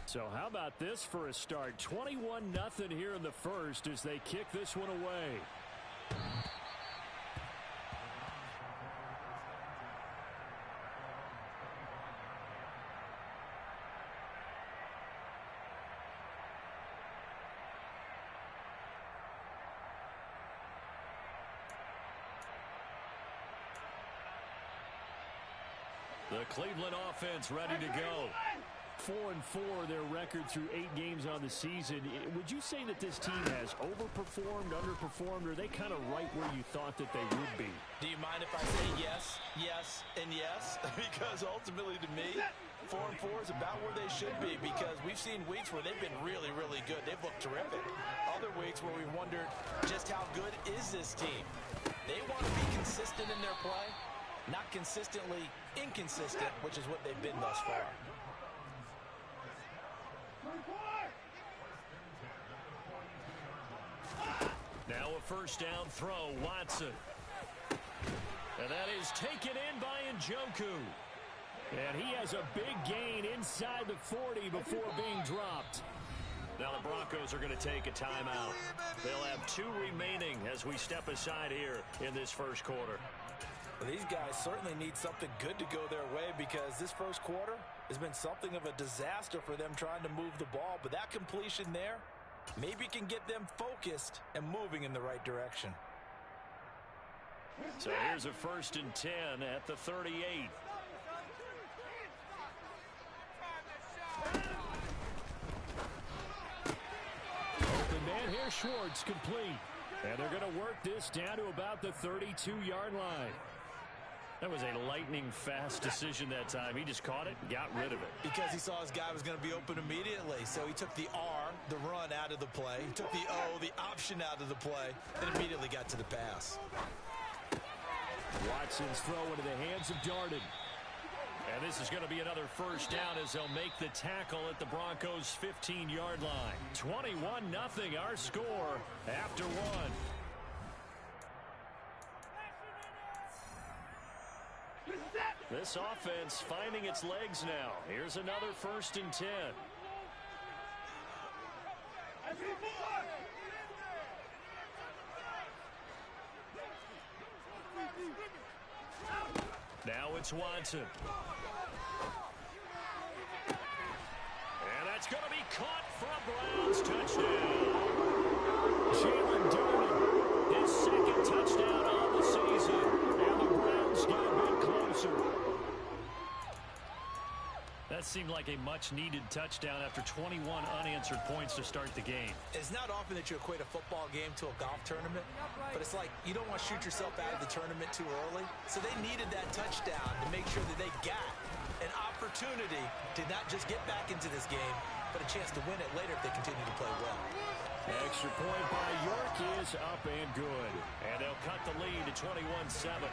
So how about this for a start? 21-0 here in the first as they kick this one away. The Cleveland offense ready to go. 4-4 their record through 8 games on the season. Would you say that this team has overperformed, underperformed, or are they kind of right where you thought that they would be? Do you mind if I say yes, yes, and yes? Because ultimately to me, 4-4 is about where they should be because we've seen weeks where they've been really, really good. They've looked terrific. Other weeks where we wondered just how good is this team. They want to be consistent in their play, not consistently inconsistent, which is what they've been thus far. Now a first down throw, Watson. And that is taken in by Njoku. And he has a big gain inside the 40 before being dropped. Now the Broncos are going to take a timeout. They'll have 2 remaining as we step aside here in this first quarter. Well, these guys certainly need something good to go their way because this first quarter has been something of a disaster for them trying to move the ball. But that completion there maybe can get them focused and moving in the right direction. So here's a 1st and 10 at the 38. Open man here, Schwartz, complete. And they're going to work this down to about the 32-yard line. That was a lightning-fast decision that time. He just caught it and got rid of it. Because he saw his guy was going to be open immediately. So he took the R, the run, out of the play. He took the O, the option, out of the play, and immediately got to the pass. Watson's throw into the hands of Darden. And this is going to be another first down as they'll make the tackle at the Broncos' 15-yard line. 21-0 our score after 1. This offense finding its legs now. Here's another 1st and 10. Now it's Watson. And that's going to be caught for a Browns touchdown. Jalen Darden, his 2nd touchdown on the season. And the Browns get a bit closer. That seemed like a much-needed touchdown after 21 unanswered points to start the game. It's not often that you equate a football game to a golf tournament, but it's like you don't want to shoot yourself out of the tournament too early. So they needed that touchdown to make sure that they got an opportunity to not just get back into this game, but a chance to win it later if they continue to play well. Extra point by York is up and good. And they'll cut the lead to 21-7.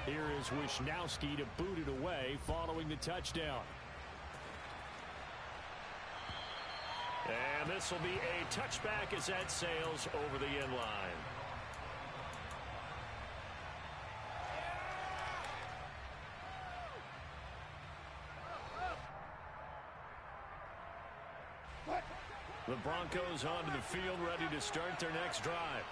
Here is Wisnowski to boot it away following the touchdown. And this will be a touchback as that sails over the end line. The Broncos onto the field ready to start their next drive.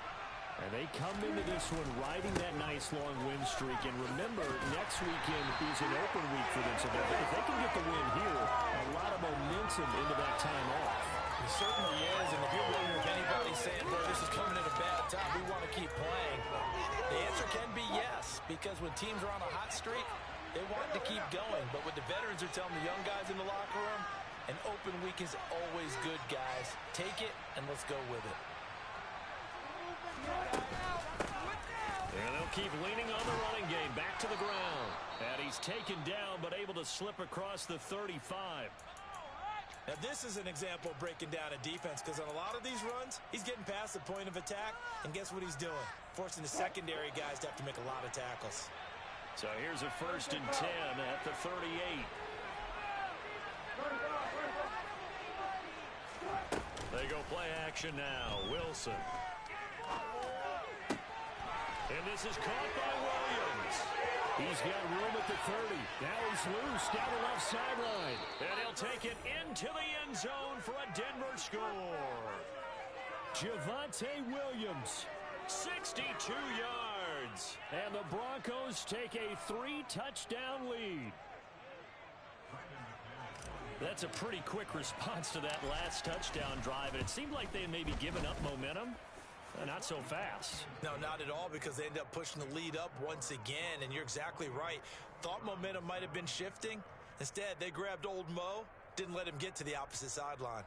And they come into this one riding that nice long win streak. And remember, next weekend is an open week for them. So if they can get the win here, a lot of momentum into that time off. It certainly is. And if you're wondering if anybody's saying, boy, this is coming at a bad time, we want to keep playing, the answer can be yes. Because when teams are on a hot streak, they want to keep going. But what the veterans are telling the young guys in the locker room, an open week is always good, guys. Take it and let's go with it. And they'll keep leaning on the running game. Back to the ground. And he's taken down, but able to slip across the 35. Now, this is an example of breaking down a defense because on a lot of these runs, he's getting past the point of attack, and guess what he's doing? Forcing the secondary guys to have to make a lot of tackles. So here's a 1st and 10 at the 38. They go play action now. Wilson. And this is caught by Williams. He's got room at the 30. Now he's loose down the left sideline. And he'll take it into the end zone for a Denver score. Javonte Williams, 62 yards. And the Broncos take a 3-touchdown lead. That's a pretty quick response to that last touchdown drive. And it seemed like they had maybe given up momentum. Not so fast. No, not at all, because they end up pushing the lead up once again, and you're exactly right. Thought momentum might have been shifting. Instead, they grabbed old Mo, didn't let him get to the opposite sideline.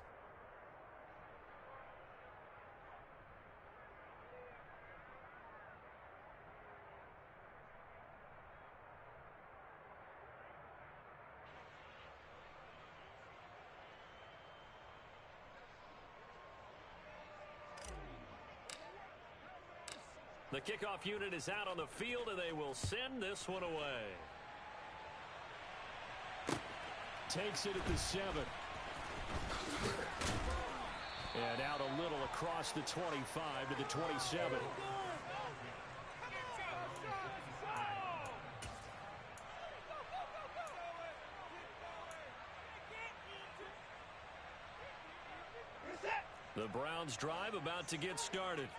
The kickoff unit is out on the field, and they will send this one away. Takes it at the 7. And out a little across the 25 to the 27. The Browns drive about to get started.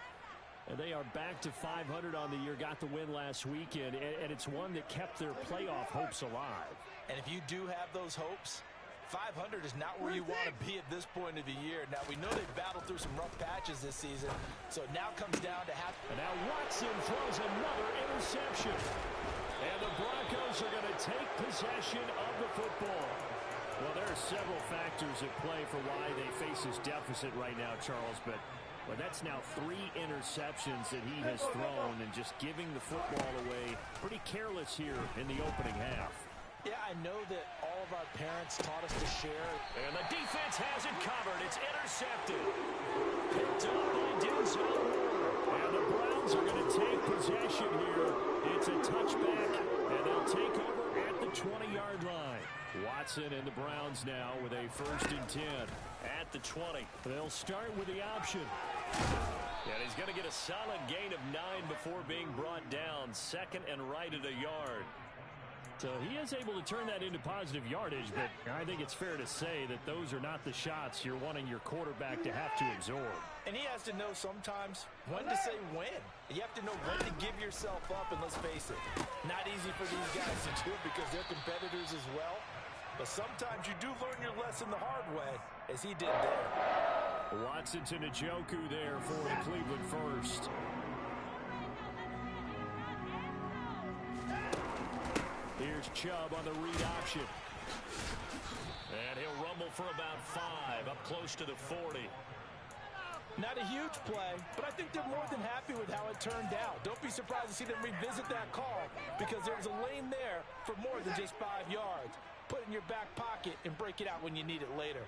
And they are back to 500 on the year, got the win last weekend, and it's one that kept their playoff hopes alive. And if you do have those hopes, 500 is not where you want to be at this point of the year. Now, we know they've battled through some rough patches this season, so it now comes down to And now Watson throws another interception. And the Broncos are going to take possession of the football. Well, there are several factors at play for why they face this deficit right now, Charles, but that's now 3 interceptions that he has thrown, and just giving the football away pretty careless here in the opening half. Yeah, I know that all of our parents taught us to share. And the defense has it covered. It's intercepted. Picked up by Denzel. And the Browns are going to take possession here. It's a touchback, and they'll take over at the 20-yard line. Watson and the Browns now with a 1st and 10 at the 20. They'll start with the option. And he's going to get a solid gain of 9 before being brought down. 2nd and right at a yard. So he is able to turn that into positive yardage, but I think it's fair to say that those are not the shots you're wanting your quarterback to have to absorb. And he has to know sometimes when to say when. You have to know when to give yourself up, and let's face it, not easy for these guys to do because they're competitors as well. But sometimes you do learn your lesson the hard way, as he did there. Watson to Njoku there for the Cleveland first. Here's Chubb on the read option. And he'll rumble for about 5, up close to the 40. Not a huge play, but I think they're more than happy with how it turned out. Don't be surprised to see them revisit that call, because there's a lane there for more than just 5 yards. Put it in your back pocket and break it out when you need it later.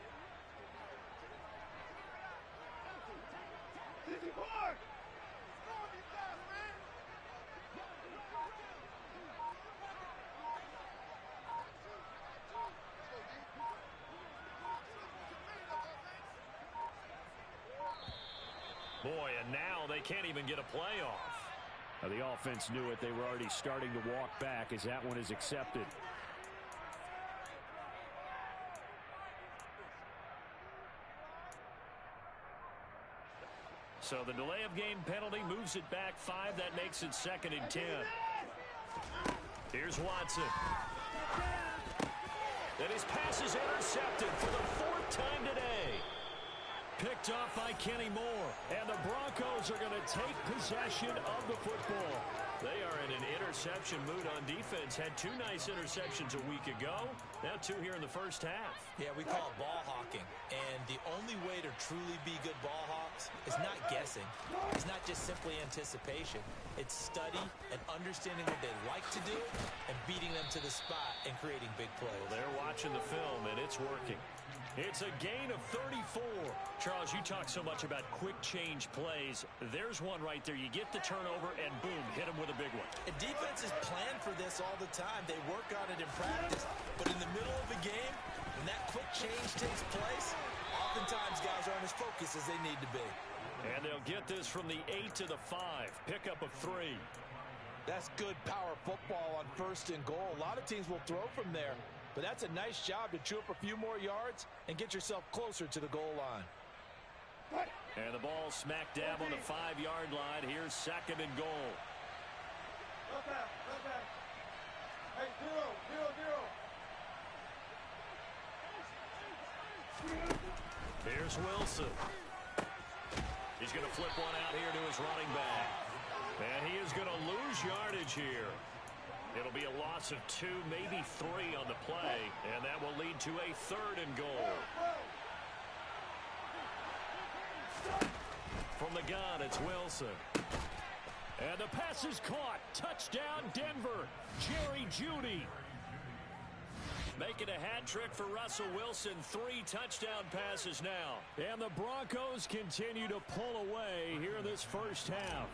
Boy, and now they can't even get a playoff. Now, the offense knew it. They were already starting to walk back as that one is accepted. So the delay of game penalty moves it back 5. That makes it 2nd and 10. Here's Watson. And his pass is intercepted for the 4th time today. Picked off by Kenny Moore. And the Broncos are going to take possession of the football. They are in an interception mood on defense. Had 2 nice interceptions a week ago. Now 2 here in the first half. Yeah, we call it ball hawking. And the only way to truly be good ball hawks is not guessing. It's not just simply anticipation. It's study and understanding what they like to do and beating them to the spot and creating big plays. Well, they're watching the film, and it's working. It's a gain of 34. Charles, you talk so much about quick change plays. There's one right there. You get the turnover, and boom, hit them with a big one. And defenses plan for this all the time. They work on it in practice. But in the middle of a game, when that quick change takes place, oftentimes guys aren't as focused as they need to be. And they'll get this from the 8 to the 5. Pickup of 3. That's good power football on 1st and goal. A lot of teams will throw from there, but that's a nice job to chew up a few more yards and get yourself closer to the goal line. And the ball smack dab on the 5-yard line. Here's 2nd and goal. Hey, 0-0-0. Here's Wilson. He's going to flip one out here to his running back. And he is going to lose yardage here. It'll be a loss of 2, maybe 3 on the play, and that will lead to a 3rd and goal. From the gun, it's Wilson. And the pass is caught. Touchdown, Denver. Jerry Jeudy. Making a hat trick for Russell Wilson. 3 touchdown passes now. And the Broncos continue to pull away here in this first half.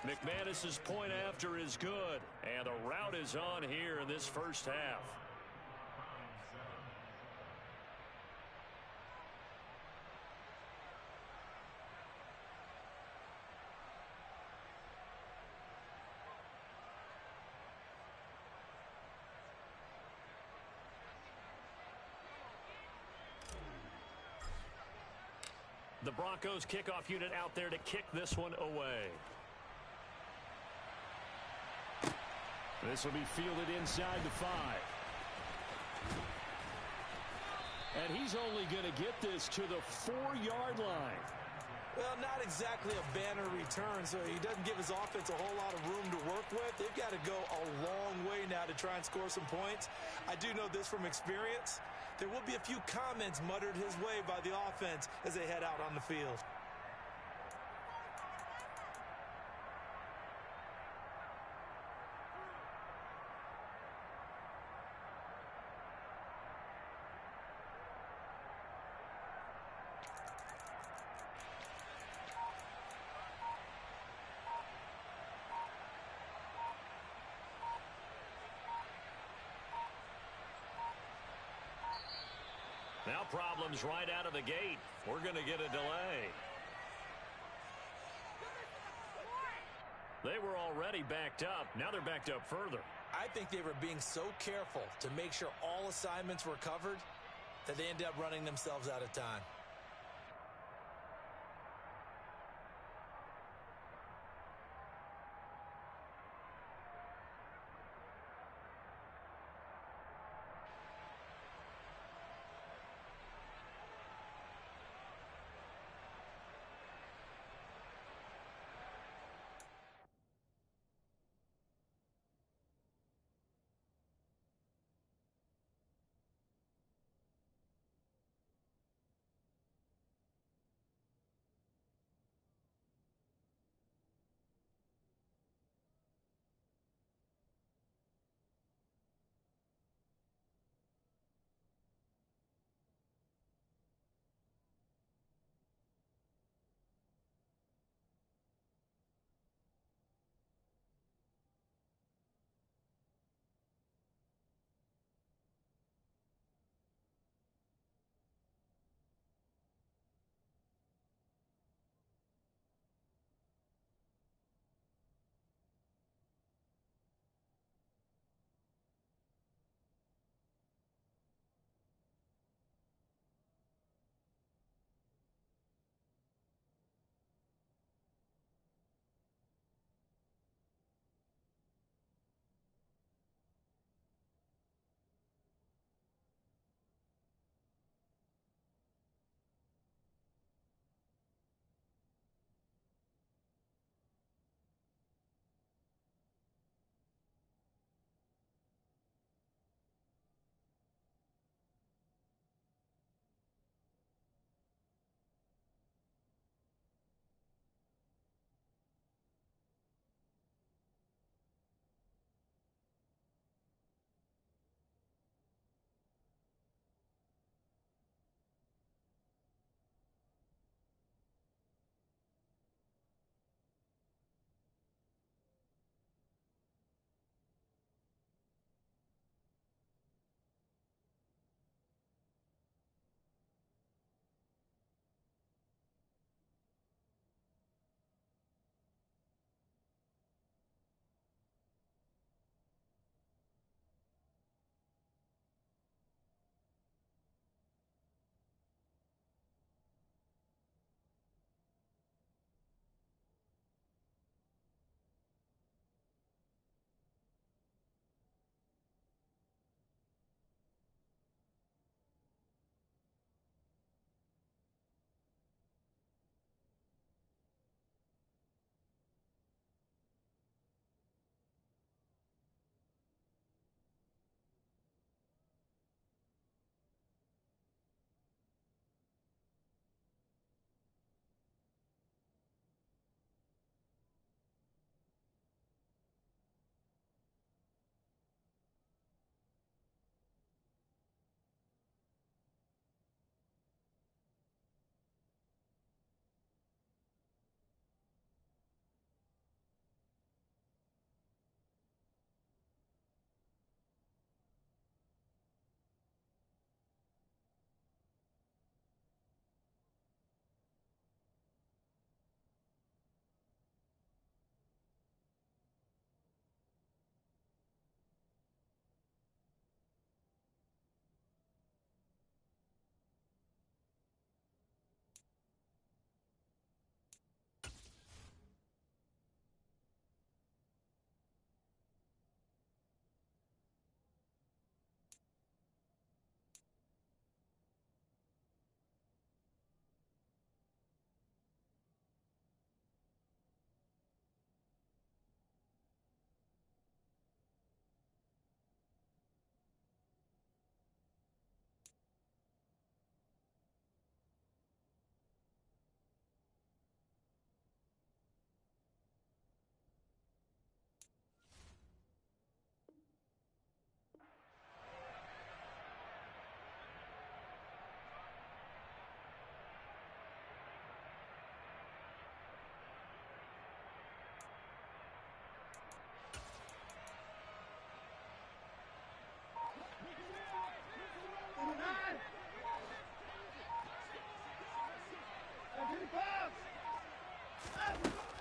McManus's point after is good. And the route is on here in this first half. The Broncos kickoff unit out there to kick this one away. This will be fielded inside the 5. And he's only going to get this to the 4-yard line. Well, not exactly a banner return, so he doesn't give his offense a whole lot of room to work with. They've got to go a long way now to try and score some points. I do know this from experience. There will be a few comments muttered his way by the offense as they head out on the field. Now problems right out of the gate. We're going to get a delay. They were already backed up. Now they're backed up further. I think they were being so careful to make sure all assignments were covered that they ended up running themselves out of time.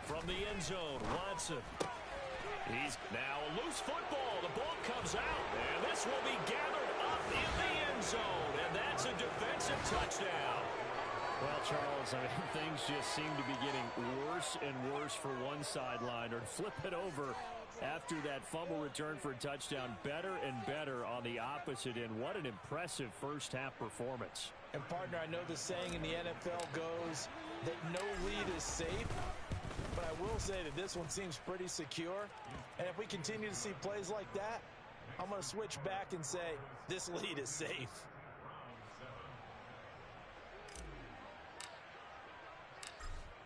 From the end zone, Watson. He's now a loose football. The ball comes out, and this will be gathered up in the end zone, and that's a defensive touchdown. Well, Charles, I mean, things just seem to be getting worse and worse for one sideline, or flip it over after that fumble return for a touchdown. Better and better on the opposite end. What an impressive first-half performance. And, partner, I know the saying in the NFL goes that no lead is safe, but I will say that this one seems pretty secure. And if we continue to see plays like that, I'm going to switch back and say this lead is safe.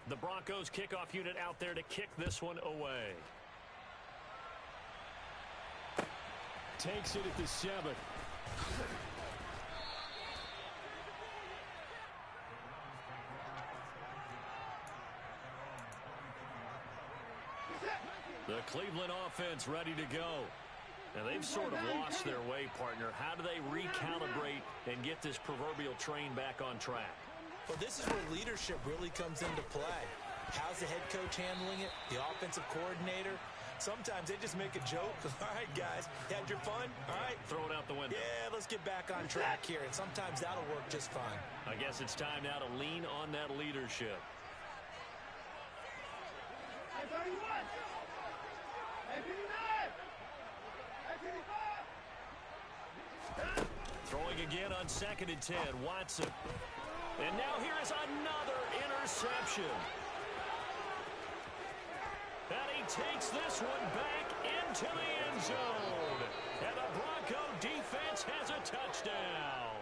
The Broncos kickoff unit out there to kick this one away. Takes it at the 7. The Cleveland offense ready to go. And they've sort of lost their way, partner. How do they recalibrate and get this proverbial train back on track? Well, this is where leadership really comes into play. How's the head coach handling it? The offensive coordinator? Sometimes they just make a joke. All right, guys, had your fun? All right. Throw it out the window. Yeah, let's get back on track here. And sometimes that'll work just fine. I guess it's time now to lean on that leadership. Throwing again on 2nd and 10, Watson. And now here is another interception. And he takes this one back into the end zone. And the Bronco defense has a touchdown.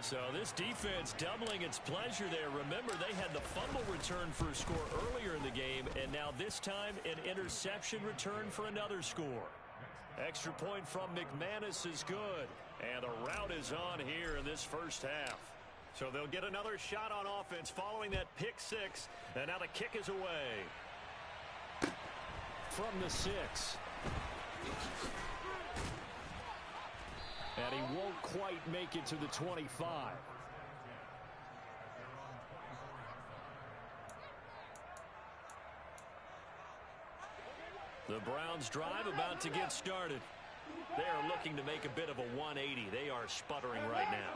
So this defense doubling its pleasure there. Remember, they had the fumble return for a score earlier in the game, and now this time an interception return for another score. Extra point from McManus is good. And the route is on here in this first half. So they'll get another shot on offense following that pick 6. And now the kick is away. From the 6. And he won't quite make it to the 25. The Browns drive about to get started. They are looking to make a bit of a 180. They are sputtering right now.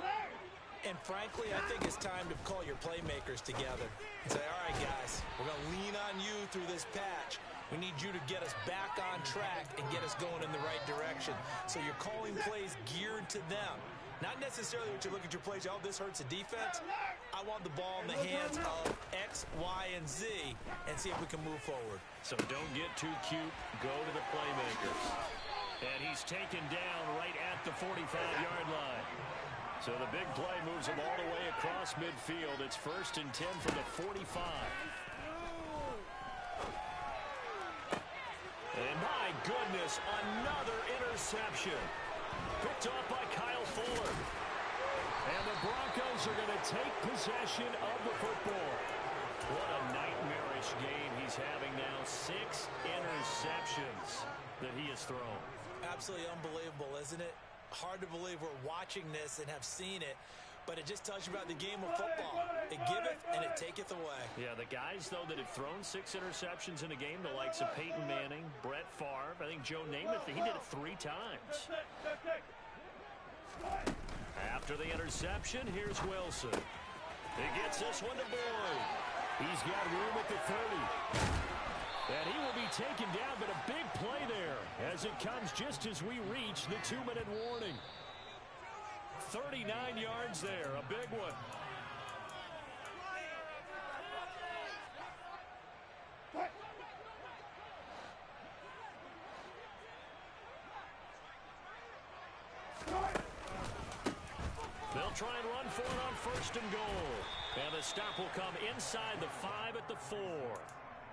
And frankly, I think it's time to call your playmakers together and say, all right, guys, we're going to lean on you through this patch. We need you to get us back on track and get us going in the right direction. So you're calling plays geared to them. Not necessarily what you look at your plays, oh, this hurts the defense. I want the ball in the hands of X, Y, and Z and see if we can move forward. So don't get too cute. Go to the playmakers. And he's taken down right at the 45-yard line. So the big play moves him all the way across midfield. It's 1st and 10 from the 45. And my goodness, another interception. Picked off by Kyle Fuller. And the Broncos are going to take possession of the football. What a nightmarish game he's having now. 6 interceptions that he has thrown. Absolutely unbelievable, isn't it? Hard to believe we're watching this and have seen it, but it just tells you about the game of football. It giveth and it taketh away. Yeah, the guys, though, that have thrown 6 interceptions in a game, the likes of Peyton Manning, Brett Favre, I think Joe Namath, he did it 3 times. After the interception, here's Wilson. He gets this one to Boyd. He's got room at the 30. And he will be taken down, but a big play there as it comes just as we reach the 2-minute warning. 39 yards there, a big one. They'll try and run for it on 1st and goal. And the stop will come inside the 5 at the 4.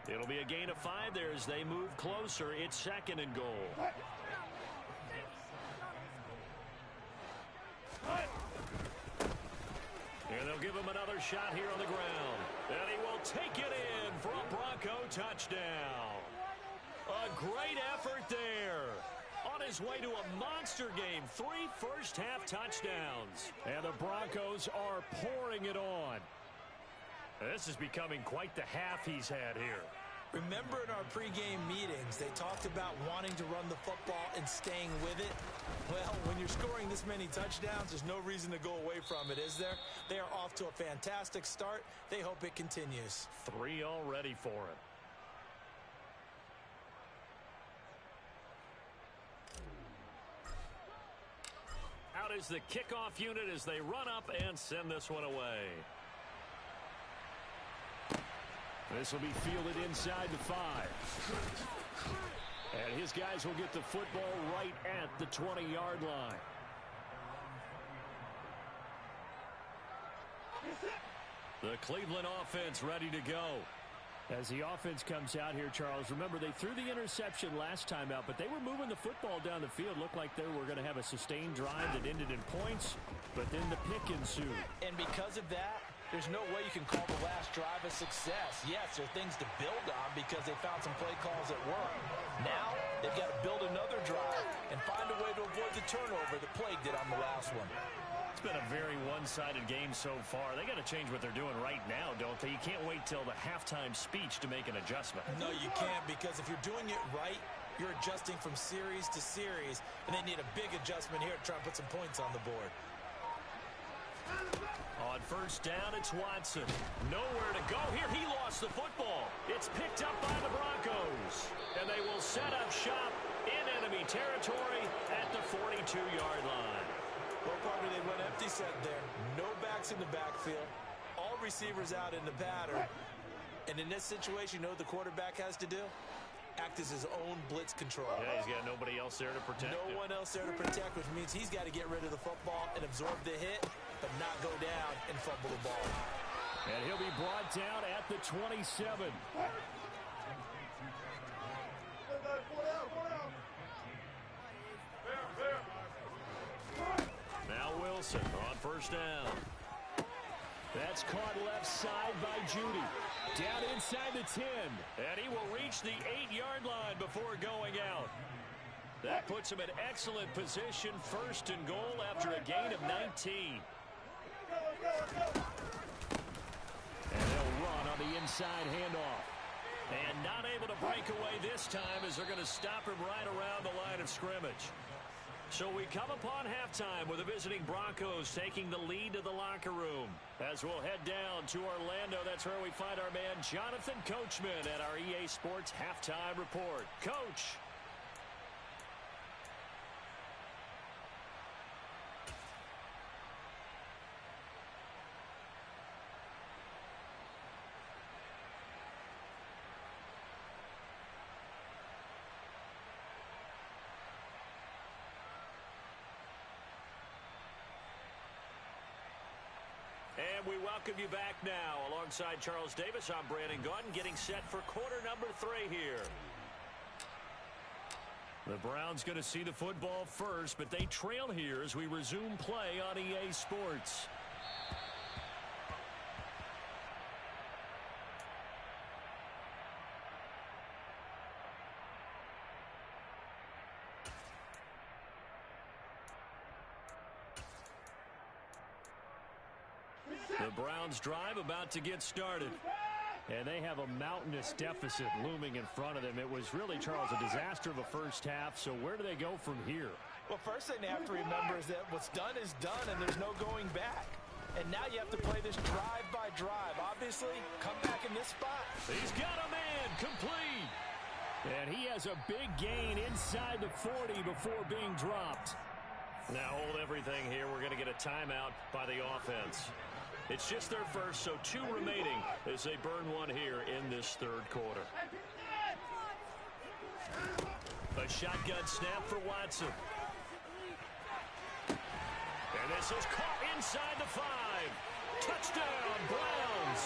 It'll be a gain of 5 there as they move closer. It's 2nd and goal. And they'll give him another shot here on the ground. And he will take it in for a Bronco touchdown. A great effort there. On his way to a monster game. 3 first-half touchdowns. And the Broncos are pouring it on. This is becoming quite the half he's had here. Remember in our pregame meetings, they talked about wanting to run the football and staying with it? Well, when you're scoring this many touchdowns, there's no reason to go away from it, is there? They are off to a fantastic start. They hope it continues. 3 already for him. Out is the kickoff unit as they run up and send this one away. This will be fielded inside the 5. And his guys will get the football right at the 20-yard line. The Cleveland offense ready to go. As the offense comes out here, Charles, remember they threw the interception last time out, but they were moving the football down the field. Looked like they were going to have a sustained drive that ended in points, but then the pick ensued. And because of that, there's no way you can call the last drive a success. Yes, there are things to build on because they found some play calls that work. Now, they've got to build another drive and find a way to avoid the turnover that plagued it on the last one. It's been a very one-sided game so far. They got to change what they're doing right now, don't they? You can't wait till the halftime speech to make an adjustment. No, you can't, because if you're doing it right, you're adjusting from series to series, and they need a big adjustment here to try and put some points on the board. On first down, it's Watson. Nowhere to go here. He lost the football. It's picked up by the Broncos. And they will set up shop in enemy territory at the 42-yard line. Well, partner, they went empty set there. No backs in the backfield. All receivers out in the pattern. And in this situation, you know what the quarterback has to do? Act as his own blitz control. Yeah, he's got nobody else there to protect him. No one else there to protect, which means he's got to get rid of the football and absorb the hit, but not go down and fumble the ball. And he'll be brought down at the 27. Now Wilson on first down. That's caught left side by Judy. Down inside the 10. And he will reach the 8-yard line before going out. That puts him in excellent position, first and goal after a gain of 19. And they'll run on the inside handoff. And not able to break away this time as they're going to stop him right around the line of scrimmage. So we come upon halftime with the visiting Broncos taking the lead to the locker room. As we'll head down to Orlando, that's where we find our man Jonathan Coachman at our EA Sports Halftime Report. Coach. And we welcome you back now. Alongside Charles Davis, I'm Brandon Gaudin, getting set for quarter number 3 here. The Browns going to see the football first, but they trail here as we resume play on EA Sports. The Browns drive about to get started. And they have a mountainous deficit looming in front of them. It was really, Charles, a disaster of a first half. So where do they go from here? Well, first thing they have to remember is that what's done is done, and there's no going back. And now you have to play this drive by drive. Obviously, come back in this spot. He's got a man complete. And he has a big gain inside the 40 before being dropped. Now hold everything here. We're going to get a timeout by the offense. It's just their first, so 2 remaining as they burn one here in this third quarter. A shotgun snap for Watson. And this is caught inside the 5. Touchdown, Browns.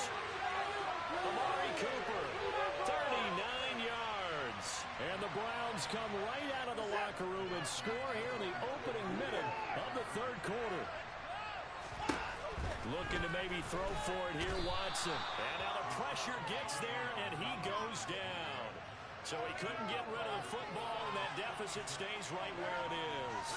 Amari Cooper, 39 yards. And the Browns come right out of the locker room and score here in the opening minute of the third quarter. Looking to maybe throw for it here, Watson. And now the pressure gets there, and he goes down. So he couldn't get rid of the football, and that deficit stays right where it is.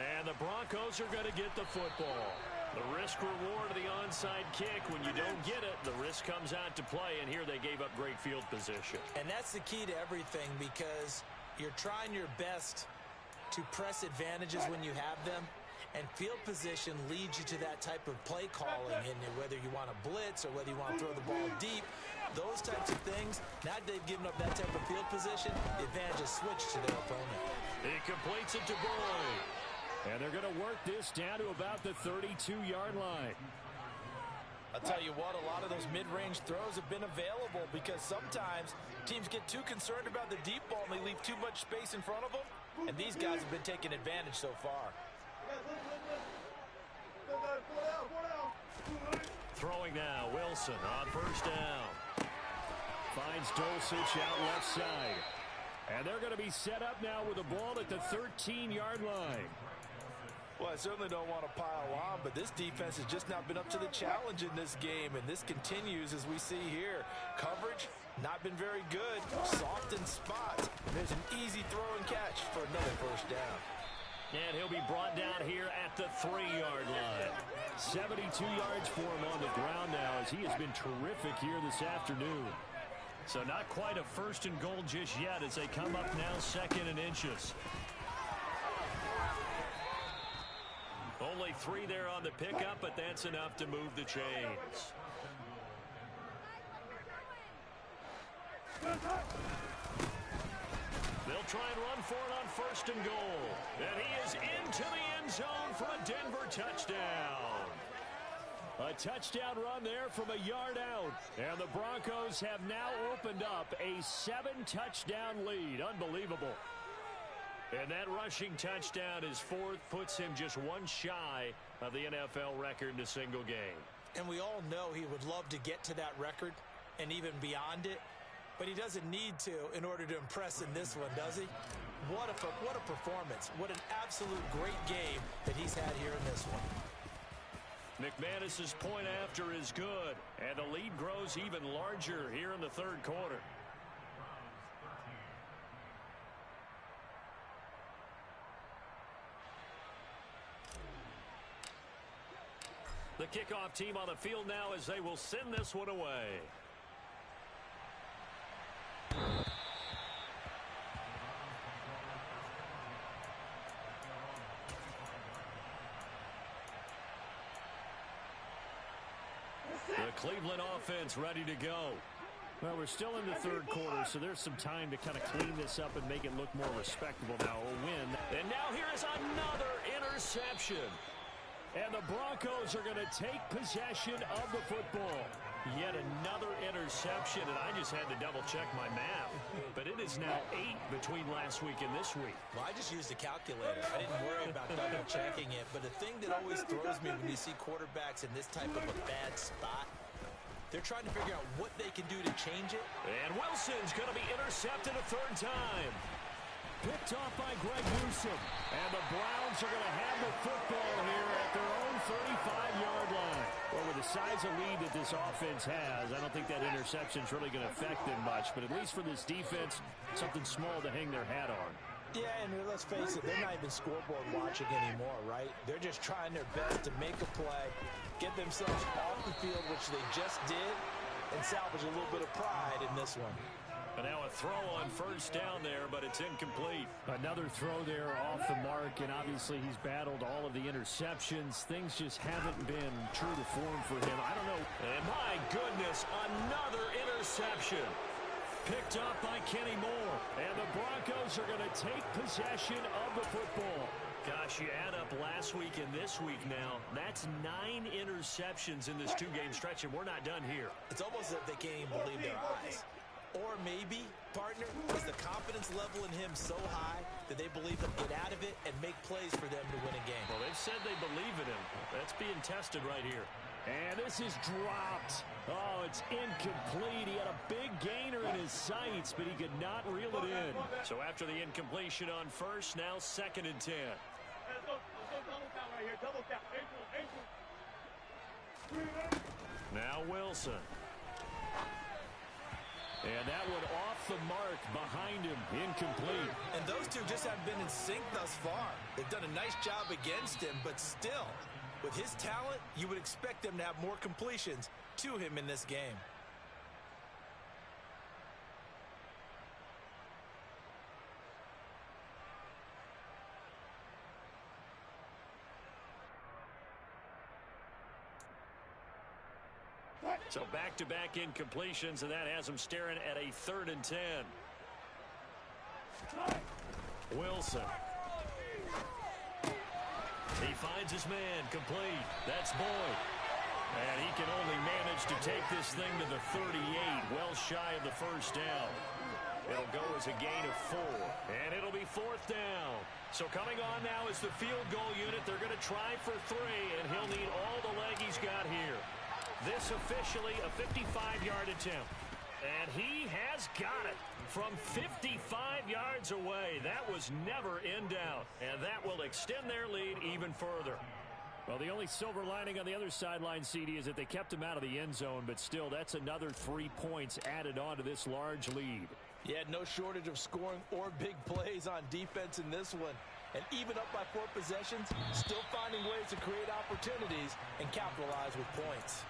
And the Broncos are going to get the football. The risk reward of the onside kick. When you don't get it, the risk comes out to play, and here they gave up great field position. And that's the key to everything, because you're trying your best to press advantages when you have them, and field position leads you to that type of play calling, and whether you want to blitz or whether you want to throw the ball deep, those types of things. Now they've given up that type of field position, the advantage is switched to their opponent. He completes it to Boyd. And they're going to work this down to about the 32-yard line. I'll tell you what, a lot of those mid-range throws have been available, because sometimes teams get too concerned about the deep ball and they leave too much space in front of them. And these guys have been taking advantage so far. Throwing now, Wilson on first down. Finds Dulcich out left side. And they're going to be set up now with the ball at the 13-yard line. Well, I certainly don't want to pile on, but this defense has just not been up to the challenge in this game, and this continues as we see here. Coverage, not been very good. Soft in spots. There's an easy throw and catch for another first down. And he'll be brought down here at the 3-yard line. 72 yards for him on the ground now, as he has been terrific here this afternoon. So not quite a first and goal just yet as they come up now 2nd and inches. Only 3 there on the pickup, but that's enough to move the chains. They'll try and run for it on 1st and goal. And he is into the end zone for a Denver touchdown. A touchdown run there from a yard out. And the Broncos have now opened up a 7-touchdown lead. Unbelievable. And that rushing touchdown, his 4th, puts him just 1 shy of the NFL record in a single game. And we all know he would love to get to that record and even beyond it, but he doesn't need to in order to impress in this one, does he? What a performance. What an absolute great game that he's had here in this one. McManus's point after is good, and the lead grows even larger here in the 3rd quarter. The kickoff team on the field now as they will send this one away. The Cleveland offense ready to go. Well, we're still in the 3rd quarter, so there's some time to kind of clean this up and make it look more respectable now. A win. And now here is another interception. And the Broncos are going to take possession of the football. Yet another interception, and I just had to double-check my math. But it is now 8 between last week and this week. Well, I just used a calculator. I didn't worry about double-checking it. But the thing that always throws me when you see quarterbacks in this type of a bad spot, they're trying to figure out what they can do to change it. And Wilson's going to be intercepted a 3rd time. Picked off by Greg Newsome. And the Browns are going to have the football here at their own 35-yard line. Well, with the size of lead that this offense has, I don't think that interception is really going to affect them much. But at least for this defense, something small to hang their hat on. Yeah, and let's face it, they're not even scoreboard watching anymore, right? They're just trying their best to make a play, get themselves off the field, which they just did, and salvage a little bit of pride in this one. And now a throw on 1st down there, but it's incomplete. Another throw there off the mark, and obviously he's battled all of the interceptions. Things just haven't been true to form for him. I don't know. And my goodness, another interception. Picked up by Kenny Moore. And the Broncos are going to take possession of the football. Gosh, you add up last week and this week now. That's 9 interceptions in this 2-game stretch, and we're not done here. It's almost as if they can't even believe their eyes. Or maybe, partner, is the confidence level in him so high that they believe he'll get out of it and make plays for them to win a game. Well, they've said they believe in him. That's being tested right here. And this is dropped. Oh, it's incomplete. He had a big gainer in his sights, but he could not reel it in. So after the incompletion on 1st, now 2nd and 10. Now Wilson. And that one off the mark behind him, incomplete. And those two just haven't been in sync thus far. They've done a nice job against him, but still, With his talent, you would expect them to have more completions to him in this game. So back-to-back incompletions, and that has him staring at a 3rd and 10. Wilson. He finds his man, complete. That's Boyd. And he can only manage to take this thing to the 38, well shy of the first down. It'll go as a gain of 4, and it'll be 4th down. So coming on now is the field goal unit. They're going to try for 3, and he'll need all the leg he's got here. This officially a 55-yard attempt. And he has got it from 55 yards away. That was never in doubt. And that will extend their lead even further. Well, the only silver lining on the other sideline, CD, is that they kept him out of the end zone. But still, that's another 3 points added on to this large lead. Yeah, no shortage of scoring or big plays on defense in this one. And even up by 4 possessions, still finding ways to create opportunities and capitalize with points.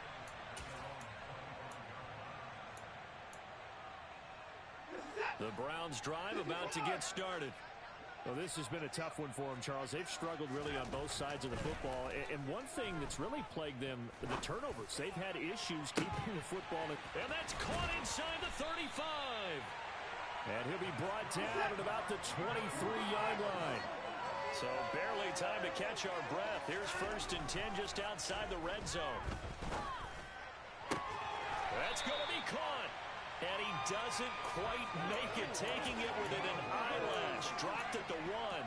The Browns drive about to get started. Well, this has been a tough one for them, Charles. They've struggled really on both sides of the football. And one thing that's really plagued them, the turnovers. They've had issues keeping the football. And that's caught inside the 35. And he'll be brought down at about the 23-yard line. So barely time to catch our breath. Here's 1st and 10 just outside the red zone. That's going to be caught. And he doesn't quite make it, taking it within an eyelash. Dropped at the 1.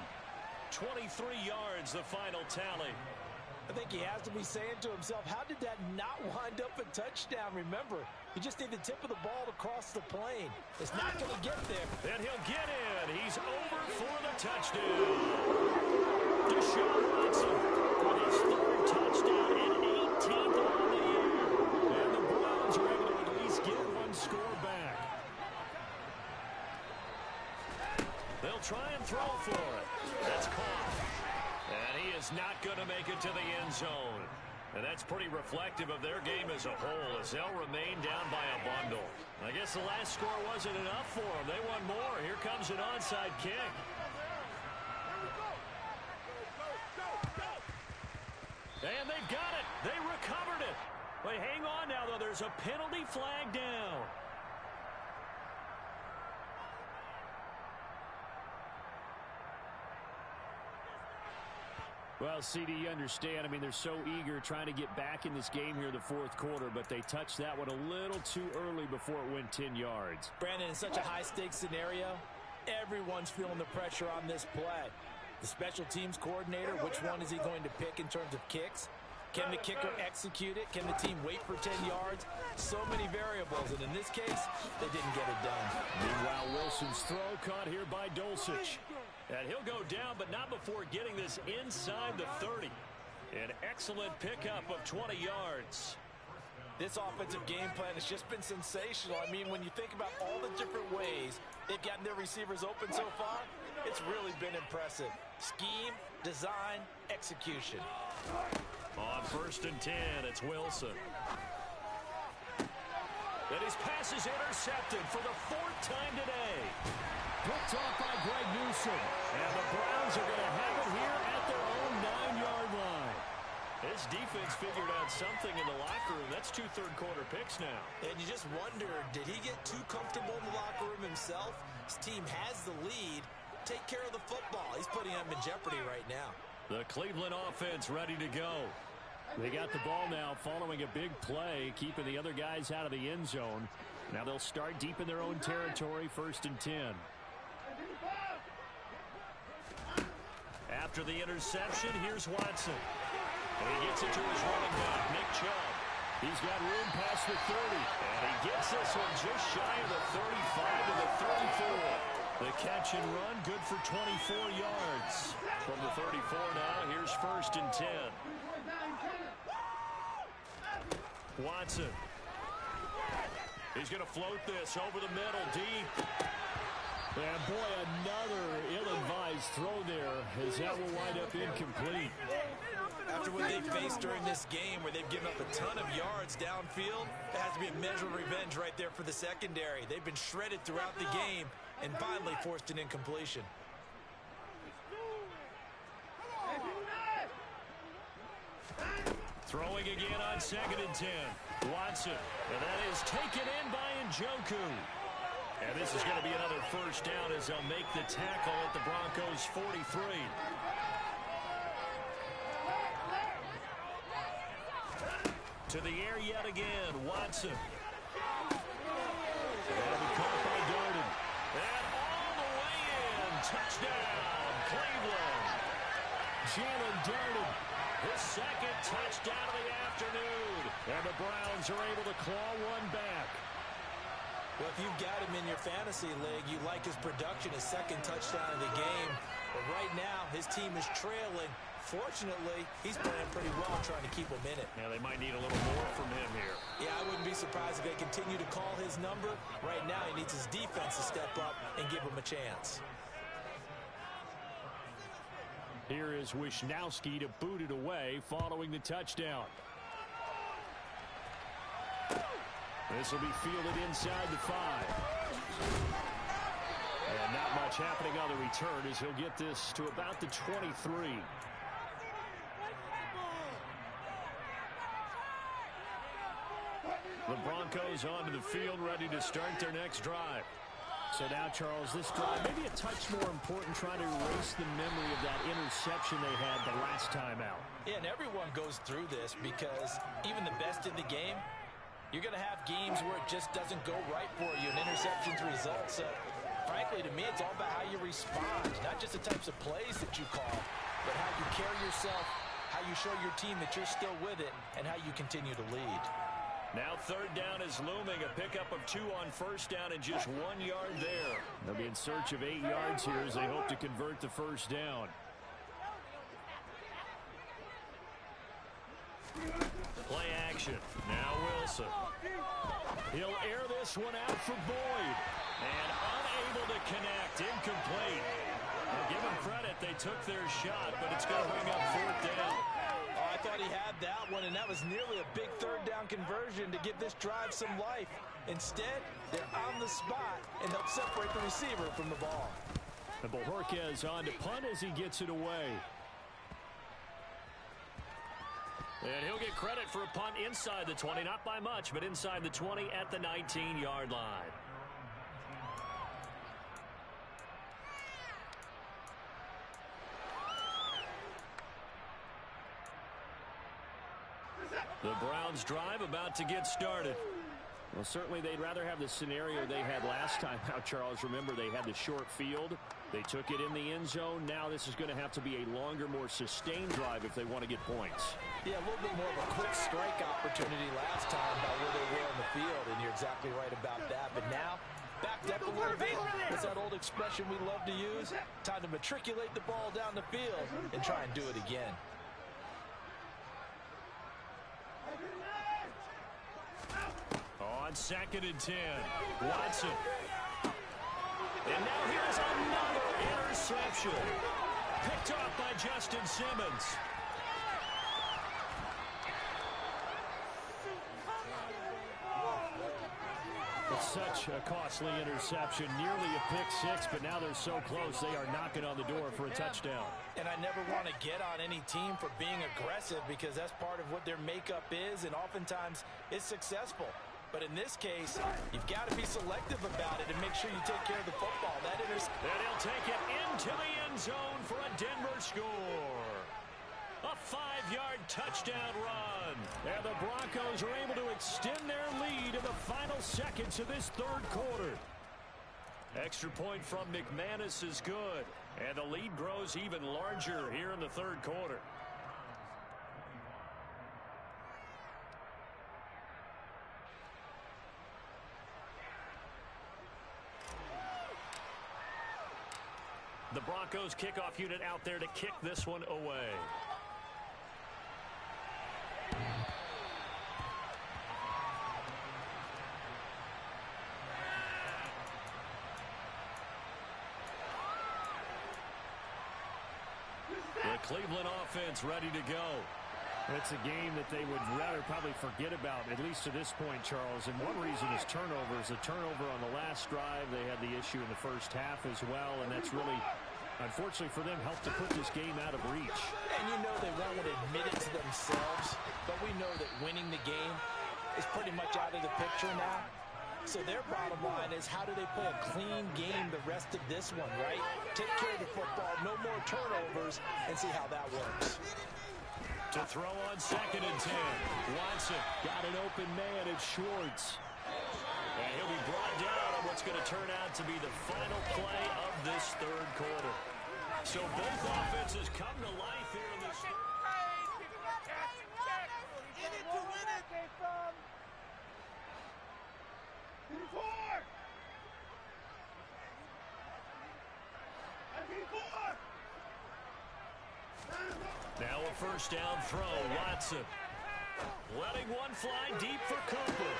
23 yards, the final tally. I think he has to be saying to himself, how did that not wind up a touchdown? Remember, you just need the tip of the ball to cross the plane. It's not going to get there. And he'll get in. He's over for the touchdown. Deshaun Watson with his 3rd touchdown and 18th on the year. And the Browns are able to at least get 1 score back. They'll try and throw for it. That's caught. And he is not going to make it to the end zone. And that's pretty reflective of their game as a whole, as they'll remain down by a bundle. I guess the last score wasn't enough for them. They want more. Here comes an onside kick. And they've got it. They recovered it. But hang on now, though. There's a penalty flag down. Well, CD, you understand. I mean, they're so eager trying to get back in this game here in the 4th quarter, but they touched that one a little too early before it went 10 yards. Brandon, in such a high-stakes scenario, everyone's feeling the pressure on this play. The special teams coordinator, which one is he going to pick in terms of kicks? Can the kicker execute it? Can the team wait for 10 yards? So many variables, and in this case, they didn't get it done. Meanwhile, Wilson's throw caught here by Dulcich. And he'll go down, but not before getting this inside the 30. An excellent pickup of 20 yards. This offensive game plan has just been sensational. I mean, when you think about all the different ways they've gotten their receivers open so far, it's really been impressive. Scheme, design, execution. On 1st and 10, it's Wilson. And his pass is intercepted for the 4th time today. Picked off by Greg Newsom. And the Browns are going to have it here at their own 9-yard line. This defense figured out something in the locker room. That's 2 third-quarter picks now. And you just wonder, did he get too comfortable in the locker room himself? His team has the lead. Take care of the football. He's putting them in jeopardy right now. The Cleveland offense ready to go. They got the ball now following a big play, keeping the other guys out of the end zone. Now they'll start deep in their own territory, 1st and 10. After the interception, here's Watson. And he gets it to his running back, Nick Chubb. He's got room past the 30. And he gets this one just shy of the 35 to the 34. The catch and run, good for 24 yards. From the 34 now, here's 1st and 10. Watson. He's going to float this over the middle, deep. And boy, another ill-advised throw there, as that will wind up incomplete. After what they've faced during this game, where they've given up a ton of yards downfield, it has to be a measure of revenge right there for the secondary. They've been shredded throughout the game and finally forced an incompletion. Throwing again on 2nd and 10. Watson, and that is taken in by Njoku. And this is going to be another first down as they'll make the tackle at the Broncos' 43. To the air yet again, Watson. And caught by Darden. And all the way in. Touchdown, Cleveland. Jalen Darden, his second touchdown of the afternoon. And the Browns are able to claw one back. Well, if you've got him in your fantasy league, you like his production, his second touchdown of the game. But right now, his team is trailing. Fortunately, he's playing pretty well trying to keep him in it. Yeah, they might need a little more from him here. Yeah, I wouldn't be surprised if they continue to call his number. Right now, he needs his defense to step up and give him a chance. Here is Wisnowski to boot it away following the touchdown. This will be fielded inside the 5. And not much happening on the return as he'll get this to about the 23. The Broncos onto the field, ready to start their next drive. So now, Charles, this drive maybe a touch more important, trying to erase the memory of that interception they had the last time out. Yeah, and everyone goes through this because even the best in the game, you're going to have games where it just doesn't go right for you, and interceptions result. So, frankly, to me, it's all about how you respond, not just the types of plays that you call, but how you carry yourself, how you show your team that you're still with it, and how you continue to lead. Now 3rd down is looming. A pickup of 2 on 1st down and just 1 yard there. They'll be in search of 8 yards here as they hope to convert the 1st down. Play action. Now Wilson. He'll air this one out for Boyd. And unable to connect. Incomplete. Now give them credit. They took their shot, but it's going to bring up 4th down. Oh, I thought he had that one, and that was nearly a big 3rd down conversion to give this drive some life. Instead, they're on the spot and help separate the receiver from the ball. And Bojorquez on to punt as he gets it away. And he'll get credit for a punt inside the 20, not by much, but inside the 20 at the 19-yard line. The Browns drive about to get started. Well, certainly they'd rather have the scenario they had last time out, Charles. Remember, they had the short field. They took it in the end zone. Now this is going to have to be a longer, more sustained drive if they want to get points. Yeah, a little bit more of a quick strike opportunity last time by where they were on the field, and you're exactly right about that. But now, backed up a little bit. It's that old expression we love to use. Time to matriculate the ball down the field and try and do it again. On 2nd and 10, Watson. And now here's another interception. Picked off by Justin Simmons. It's such a costly interception. Nearly a pick-6, but now they're so close they are knocking on the door for a touchdown. And I never want to get on any team for being aggressive because that's part of what their makeup is, and oftentimes it's successful. But in this case, you've got to be selective about it and make sure you take care of the football. And he'll take it into the end zone for a Denver score. A 5-yard touchdown run. And the Broncos are able to extend their lead in the final seconds of this 3rd quarter. Extra point from McManus is good. And the lead grows even larger here in the 3rd quarter. The Broncos kickoff unit out there to kick this one away. The Cleveland offense ready to go. It's a game that they would rather probably forget about, at least to this point, Charles. And one reason is turnovers. A turnover on the last drive. They had the issue in the first half as well, and that's really, unfortunately for them, helped to put this game out of reach. And you know they won't admit it to themselves, but we know that winning the game is pretty much out of the picture now. So their bottom line is, how do they play a clean game the rest of this one, right? Take care of the football, no more turnovers, and see how that works. To throw on 2nd and 10. Watson got an open man at Schwartz. And he'll be brought down on what's going to turn out to be the final play of this third quarter. So both offenses come to life here in this. In it to win it. Now a first down throw. Watson letting one fly deep for Cooper.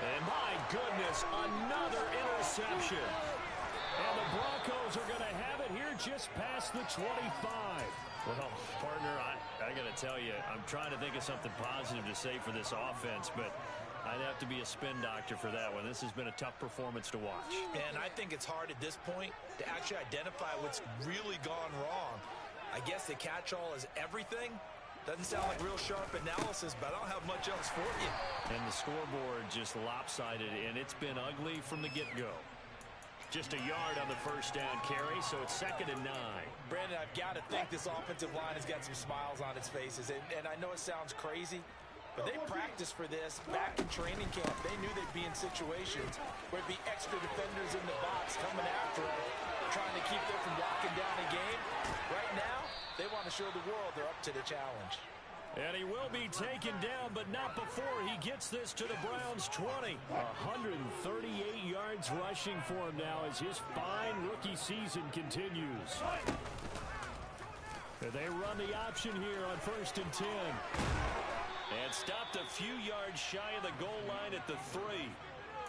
And my goodness, another interception. And the Broncos are going to have it here just past the 25. Well, partner, I got to tell you, I'm trying to think of something positive to say for this offense, but I'd have to be a spin doctor for that one. This has been a tough performance to watch. And I think it's hard at this point to actually identify what's really gone wrong. I guess the catch-all is everything. Doesn't sound like real sharp analysis, but I don't have much else for you. And the scoreboard just lopsided, and it's been ugly from the get-go. Just a yard on the first down carry, so it's 2nd and 9. Brandon, I've got to think this offensive line has got some smiles on its faces. And I know it sounds crazy, but they practiced for this back in training camp. They knew they'd be in situations where it'd be extra defenders in the box coming after them, trying to keep them from locking down a game. Right now, they want to show the world they're up to the challenge. And he will be taken down, but not before he gets this to the Browns' 20. 138 yards rushing for him now as his fine rookie season continues. And they run the option here on 1st and 10. And stopped a few yards shy of the goal line at the 3.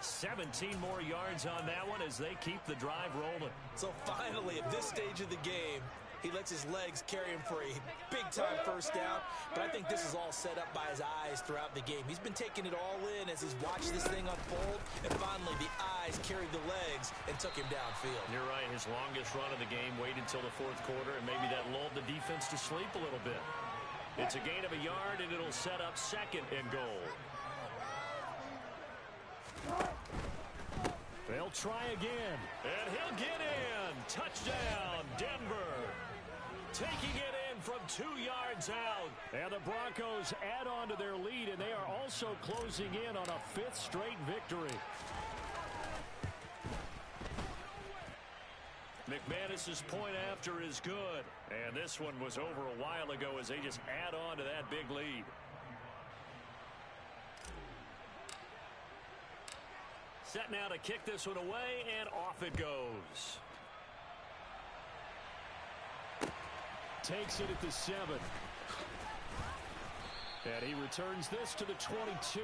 17 more yards on that one as they keep the drive rolling. So finally, at this stage of the game, he lets his legs carry him for a big-time first down. But I think this is all set up by his eyes throughout the game. He's been taking it all in as he's watched this thing unfold. And finally, the eyes carried the legs and took him downfield. You're right. His longest run of the game waited until the 4th quarter, and maybe that lulled the defense to sleep a little bit. It's a gain of a yard, and it'll set up 2nd and goal. They'll try again. And he'll get in. Touchdown, Denver. Taking it in from 2 yards out. And the Broncos add on to their lead, and they are also closing in on a 5th straight victory. McManus's point after is good. And this one was over a while ago as they just add on to that big lead. Set now to kick this one away, and off it goes. Takes it at the 7. And he returns this to the 22.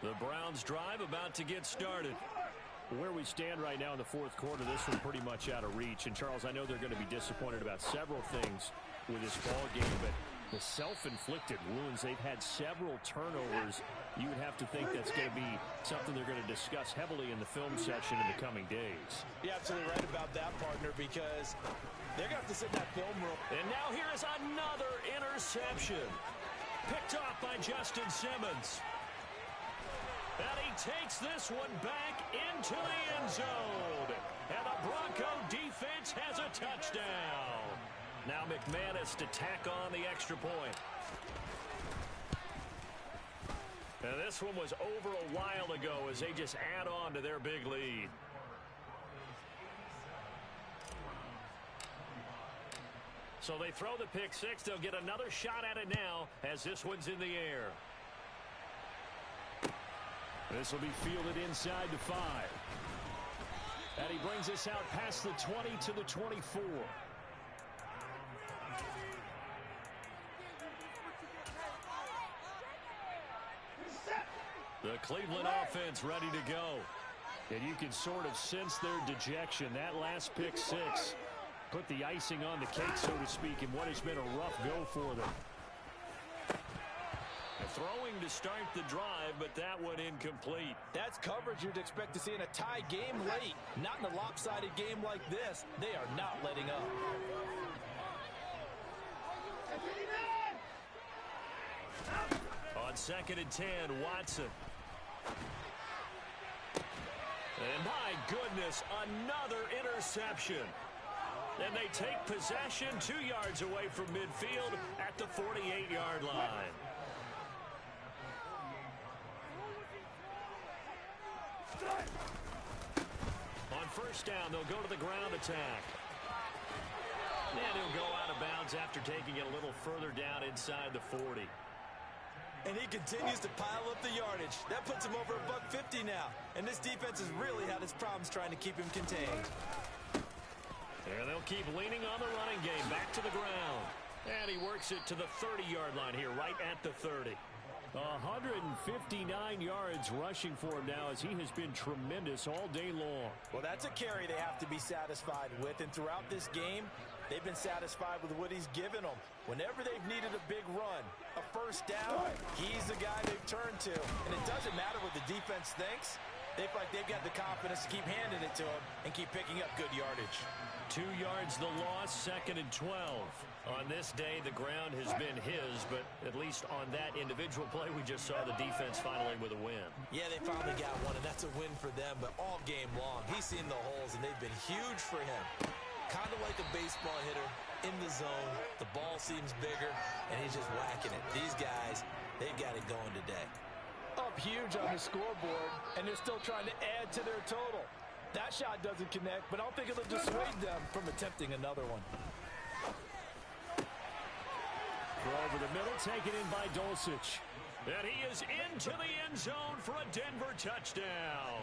The Browns drive about to get started. Where we stand right now in the 4th quarter, this one pretty much out of reach. And, Charles, I know they're going to be disappointed about several things with this ball game, but the self-inflicted wounds, they've had several turnovers. You would have to think that's going to be something they're going to discuss heavily in the film session in the coming days. You're absolutely right about that, partner, because they're going to have to sit in that film room. And now here is another interception. Picked off by Justin Simmons. And he takes this one back into the end zone. And the Bronco defense has a touchdown. Now McManus to tack on the extra point. And this one was over a while ago as they just add on to their big lead. So they throw the pick six. They'll get another shot at it now as this one's in the air. This will be fielded inside the 5. And he brings us out past the 20 to the 24. The Cleveland offense ready to go. And you can sort of sense their dejection. That last pick six put the icing on the cake, so to speak, in what has been a rough go for them. Throwing to start the drive, but that one incomplete. That's coverage you'd expect to see in a tie game late. Not in a lopsided game like this. They are not letting up. On 2nd and 10, Watson. And my goodness, another interception. And they take possession 2 yards away from midfield at the 48-yard line. On 1st down, they'll go to the ground attack. And he'll go out of bounds after taking it a little further down inside the 40. And he continues to pile up the yardage. That puts him over $150 now. And this defense has really had its problems trying to keep him contained. And they'll keep leaning on the running game. Back to the ground. And he works it to the 30-yard line here, right at the 30. 159 yards rushing for him now, as he has been tremendous all day long. Well, that's a carry they have to be satisfied with. And throughout this game, they've been satisfied with what he's given them. Whenever they've needed a big run, a 1st down, he's the guy they've turned to. And it doesn't matter what the defense thinks. They feel like they've got the confidence to keep handing it to him and keep picking up good yardage. 2 yards the loss, 2nd and 12. On this day, the ground has been his, but at least on that individual play, we just saw the defense finally with a win. Yeah, they finally got one, and that's a win for them, but all game long, he's seen the holes, and they've been huge for him. Kind of like a baseball hitter in the zone. The ball seems bigger, and he's just whacking it. These guys, they've got it going today. Up huge on the scoreboard, and they're still trying to add to their total. That shot doesn't connect, but I don't think it'll dissuade them from attempting another one. Throw over the middle, taken in by Dulcich. And he is into the end zone for a Denver touchdown.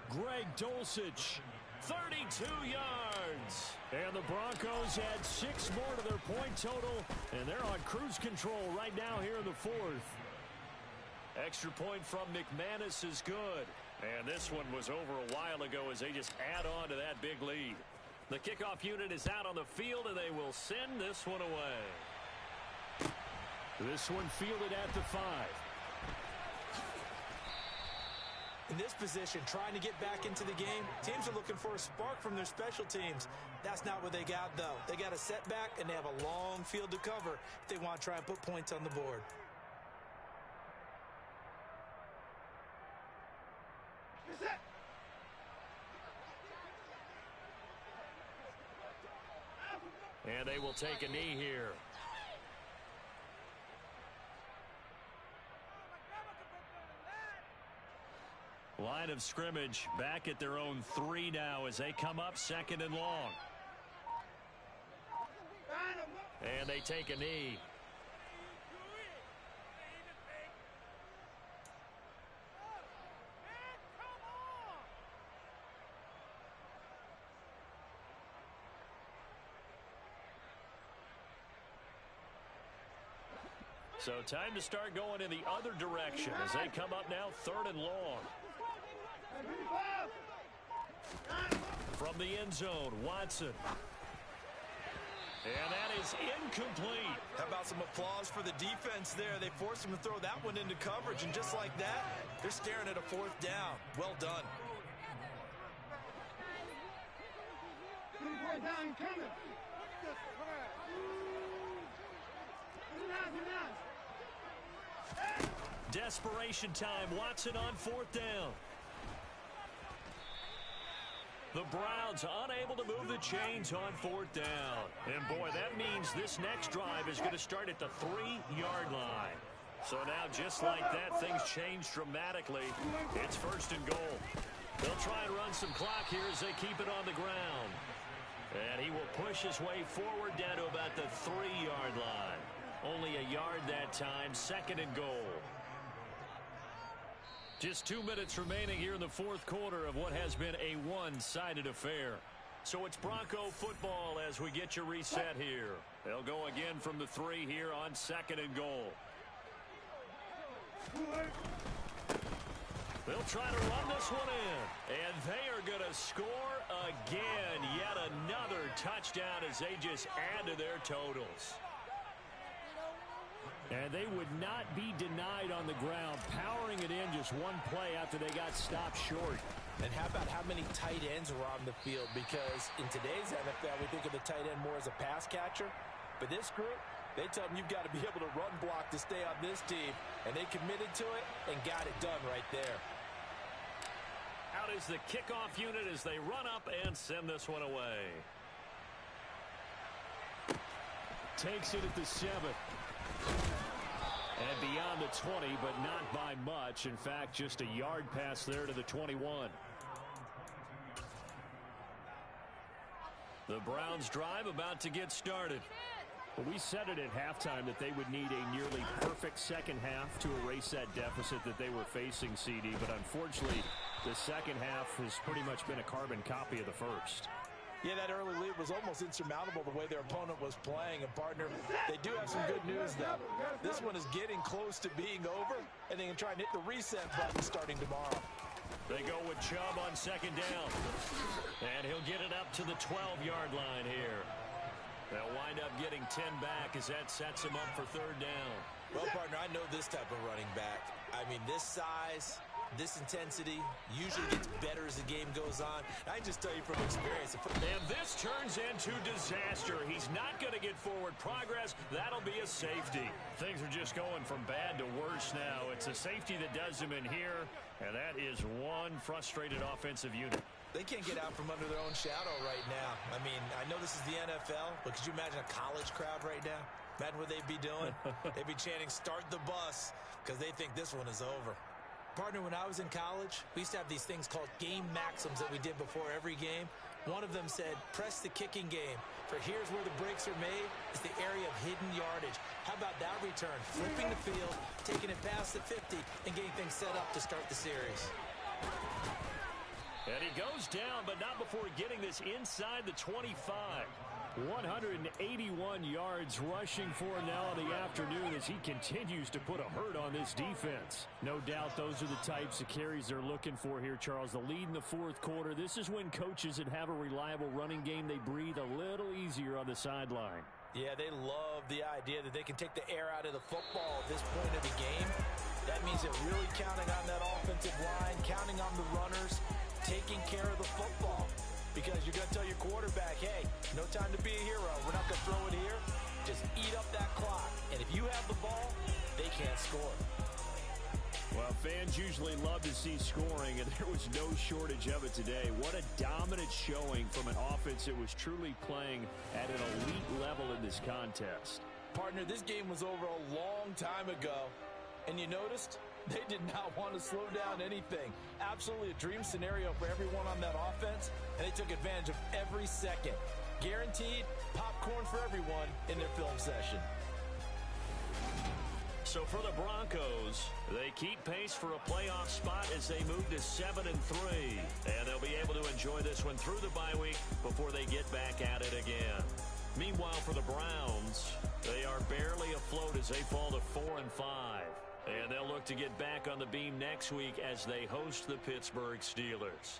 Greg Dulcich, 32 yards. And the Broncos add 6 more to their point total, and they're on cruise control right now here in the 4th. Extra point from McManus is good. And this one was over a while ago as they just add on to that big lead. The kickoff unit is out on the field, and they will send this one away. This one fielded at the 5. In this position, trying to get back into the game, teams are looking for a spark from their special teams. That's not what they got, though. They got a setback, and they have a long field to cover if they want to try and put points on the board. And they will take a knee here. Line of scrimmage back at their own 3 now as they come up 2nd and long. And they take a knee. So time to start going in the other direction as they come up now 3rd and long. From the end zone, Watson. And that is incomplete. How about some applause for the defense there? They forced him to throw that one into coverage, and just like that, they're staring at a 4th down. Well done. Desperation time. Watson on 4th down. The Browns unable to move the chains on 4th down. And boy, that means this next drive is going to start at the 3-yard line. So now, just like that, things change dramatically. It's 1st and goal. They'll try and run some clock here as they keep it on the ground. And he will push his way forward down to about the 3-yard line. Only a yard that time, 2nd and goal. Just 2 minutes remaining here in the 4th quarter of what has been a one-sided affair. So it's Bronco football as we get you reset here. They'll go again from the 3 here on 2nd and goal. They'll try to run this one in. And they are going to score again. Yet another touchdown as they just add to their totals. And they would not be denied on the ground, powering it in just one play after they got stopped short. And how about how many tight ends were on the field? Because in today's NFL, we think of the tight end more as a pass catcher. But this group, they tell them you've got to be able to run block to stay on this team. And they committed to it and got it done right there. Out is the kickoff unit as they run up and send this one away. Takes it at the 7. And beyond the 20, but not by much. In fact, just a yard pass there to the 21. The Browns drive about to get started. We said it at halftime that they would need a nearly perfect second half to erase that deficit that they were facing, CD. But unfortunately, the second half has pretty much been a carbon copy of the first. Yeah, that early lead was almost insurmountable the way their opponent was playing. And, partner, they do have some good news, though. This one is getting close to being over, and they can try and hit the reset button starting tomorrow. They go with Chubb on second down. And he'll get it up to the 12-yard line here. They'll wind up getting 10 back as that sets him up for third down. Well, partner, I know this type of running back. I mean, this size, this intensity usually gets better as the game goes on. I just tell you from experience. And this turns into disaster. He's not going to get forward progress. That'll be a safety. Things are just going from bad to worse now. It's a safety that does him in here, and that is one frustrated offensive unit. They can't get out from under their own shadow right now. I mean, I know this is the NFL, but could you imagine a college crowd right now? Imagine what they'd be doing. They'd be chanting, "Start the bus," because they think this one is over. Partner, when I was in college, we used to have these things called game maxims that we did before every game. One of them said, press the kicking game. For here's where the breaks are made. It's the area of hidden yardage. How about that return? Flipping the field, taking it past the 50, and getting things set up to start the series. And he goes down, but not before getting this inside the 25. 181 yards rushing for him now in the afternoon as he continues to put a hurt on this defense. No doubt those are the types of carries they're looking for here, Charles. The lead in the fourth quarter. This is when coaches that have a reliable running game, they breathe a little easier on the sideline. Yeah, they love the idea that they can take the air out of the football at this point of the game. That means they're really counting on that offensive line, counting on the runners, taking care of the football. Because you're going to tell your quarterback, hey, no time to be a hero. We're not going to throw it here. Just eat up that clock. And if you have the ball, they can't score. Well, fans usually love to see scoring, and there was no shortage of it today. What a dominant showing from an offense that was truly playing at an elite level in this contest. Partner, this game was over a long time ago. And you noticed? They did not want to slow down anything. Absolutely a dream scenario for everyone on that offense, and they took advantage of every second. Guaranteed popcorn for everyone in their film session. So for the Broncos, they keep pace for a playoff spot as they move to 7-3. And they'll be able to enjoy this one through the bye week before they get back at it again. Meanwhile, for the Browns, they are barely afloat as they fall to 4-5. And they'll look to get back on the beam next week as they host the Pittsburgh Steelers.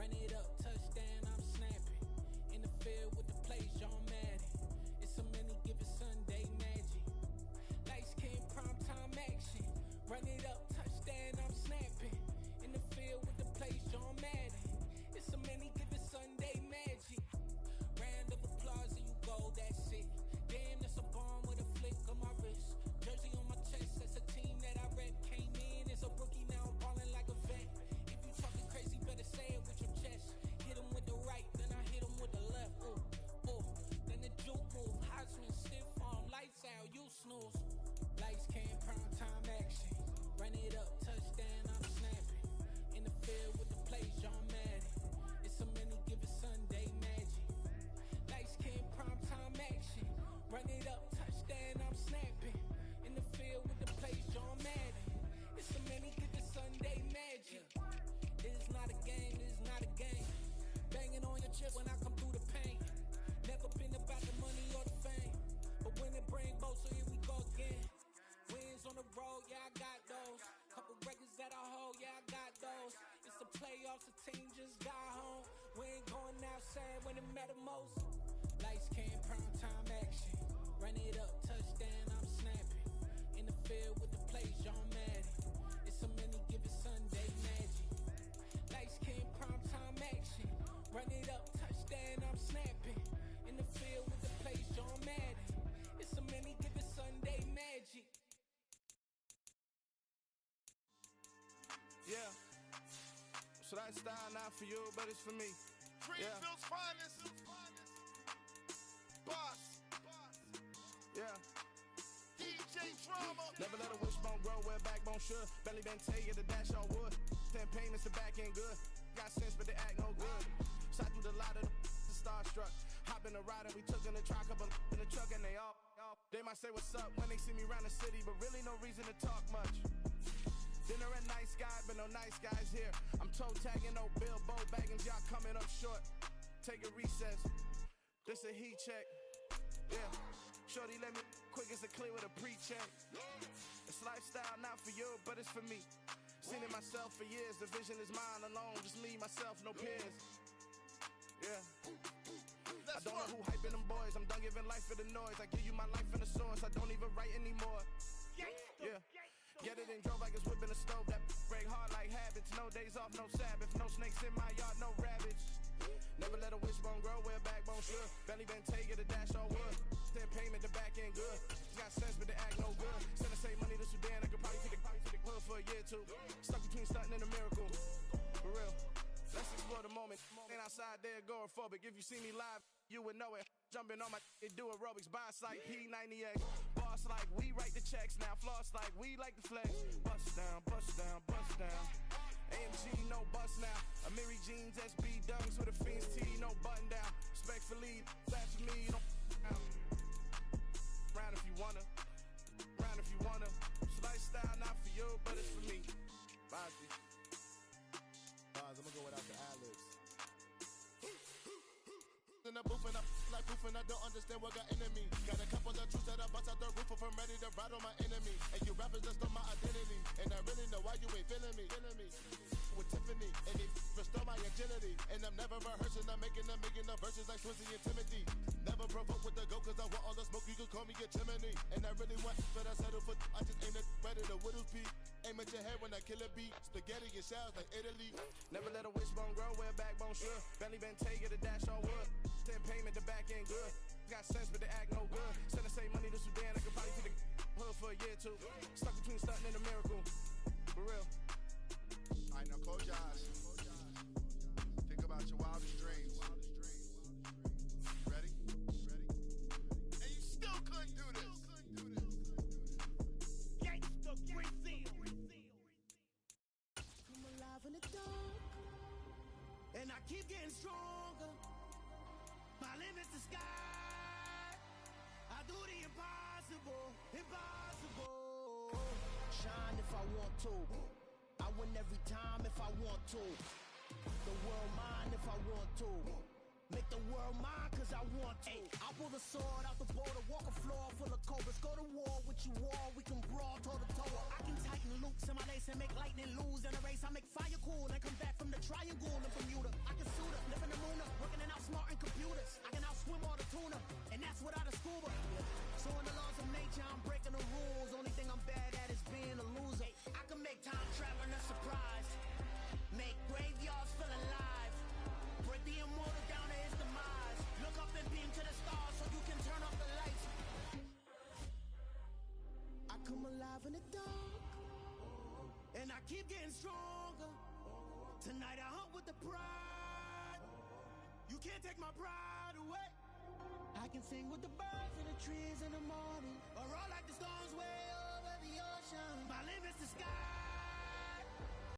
Run it up, touchdown, I'm snapping. In the field with the plays, John Madden. It's so many, give it Sunday magic. Lights came, primetime action. Run it up, touchdown, I'm snapping. In the field with the plays, John Madden. It's so many, give it Sunday magic. Round of applause and you go, that's it. Damn, that's a bomb with a flick on my wrist. Jersey on my chest, that's a team that I rep. Came in as a rookie, now I'm ballin' like a vet. If you talking crazy, better say it with your chest. Hit him with the right, then I hit him with the left. Ooh, ooh. Then the juke move, Heisman, stiff arm, lights out, you snooze. Lights came, prime time action. Run it up, touchdown, I'm snapping. In the field with the plays, John Madden. It's so many, give it Sunday magic. Lights came, prime time action. Run it up, touchdown, I'm snapping. In the field with the plays, John Madden. It's so many, give it Sunday magic. It is not a game, it is not a game. Banging on your chip when I come through the pain. Never been about the money or the fame. But when it bring both, so here we go again. Wins on the road, yeah, I got those. Couple records that I hold, yeah, I got those. It's the playoffs, the team just got home. We ain't going outside when it matter most. Lights came, prime time action. Run it up, touchdown, I'm snapping. In the field with the plays, John Madden. It's so many, give it Sunday magic. Lights came, prime time action. Run it up, touchdown, I'm snapping. In the field with the plays, John Madden. It's so many, give it Sunday magic. Yeah. So that style not for you, but it's for me. Greenville's finest. Boss. Yeah. DJ Drama. Never let a wishbone grow where a backbone should. Belly been take it, the dash on wood. 10 payments, the back end good. Got sense, but they act no good. Shot through the lot of the starstruck. Hop in the ride and we took in the truck, couple in the truck and they all. They might say what's up when they see me around the city, but really no reason to talk much. Dinner at nice guy, but no nice guys here. I'm toe tagging, no Bilbo baggins, y'all coming up short. Take a recess. This a heat check. Yeah. Shorty let me quick as a clear with a pre-check. It's lifestyle not for you, but it's for me. Seen it myself for years. The vision is mine alone. Just me, myself, no peers. Yeah. I don't know who hyping them boys. I'm done giving life for the noise. I give you my life in the source. I don't even write anymore. Yeah. Get it and drove like it's whipping a stove. That break hard like habits. No days off, no Sabbath. No snakes in my yard, no rabbits. Never let a wishbone grow where a backbone should. Belly been take it, a dash on wood. 10 payment, the back end good. Got sense, but they act no good. Send the same money to Sudan. I could probably take the hood for a year or two. Stuck between stunting and a miracle. For real. Let's explore the moment. Ain't outside there agoraphobic. If you see me live, you would know it. Jumping on my do aerobics, boss like P90X. Boss like we write the checks now. Floss like we like the flex. Bust down, bust down, bust down. AMG, no bust now. Amiri jeans, SB dunks with a Fiends T, no button down. Respectfully, flash for me, don't round if you wanna. Round if you wanna. It's lifestyle not for you, but it's for me. Bozzy. Boz, I'm gonna go without the ad-libs. In the booth and I like proof and I don't understand what got into me. Got a couple of truths that I bust out the roof if I'm ready to ride on my enemy. And you rappers just on my identity. And I really know why you ain't feeling me. With Tiffany and they restore my agility. And I'm never rehearsing, I'm making a million of verses like Swizzy and Timothy. Never provoke with the go cause I want all the smoke, you can call me a chimney. And I really want but I settle for I just aim it better the Whittles P. Aim at your head when I kill a beat. Spaghetti and shells like Italy. Never let a wishbone grow where a backbone should. Belly been take it, a dash on wood. 10 payment, the back end good. Got sense, but they act no good. Send the same money to Sudan, I could probably take the hood for a year or two. Stuck between stunting and a miracle. For real. Alright, now close your eyes. Think about your wildest dreams. Ready? And you still couldn't do this. Gangsta Brazil. Come alive in the dark, and I keep getting stronger. My limit's the sky. I do the impossible, impossible. Shine if I want to. I win every time if I want to. The world mine if I want to. Make the world mine cause I want to. I pull the sword out the border, walk a floor full of cobras. Go to war with you all, we can brawl toe to toe. I can tighten loops in my lace race and make lightning lose in a race. I make fire cool and come back from the triangle in Bermuda. I can suit up, live in the moon, working and outsmarting computers. I can outswim all the tuna, and that's without a scuba. So in the laws of nature, I'm breaking the rules. Only thing I'm bad at is being a loser. I can make time traveling a surprise, make graveyards feel alive, break the immortal down to his demise. Look up and beam to the stars so you can turn off the lights. I come alive in the dark, and I keep getting stronger. Tonight I hunt with the pride. You can't take my pride away. I can sing with the birds in the trees in the morning, or roll like the storms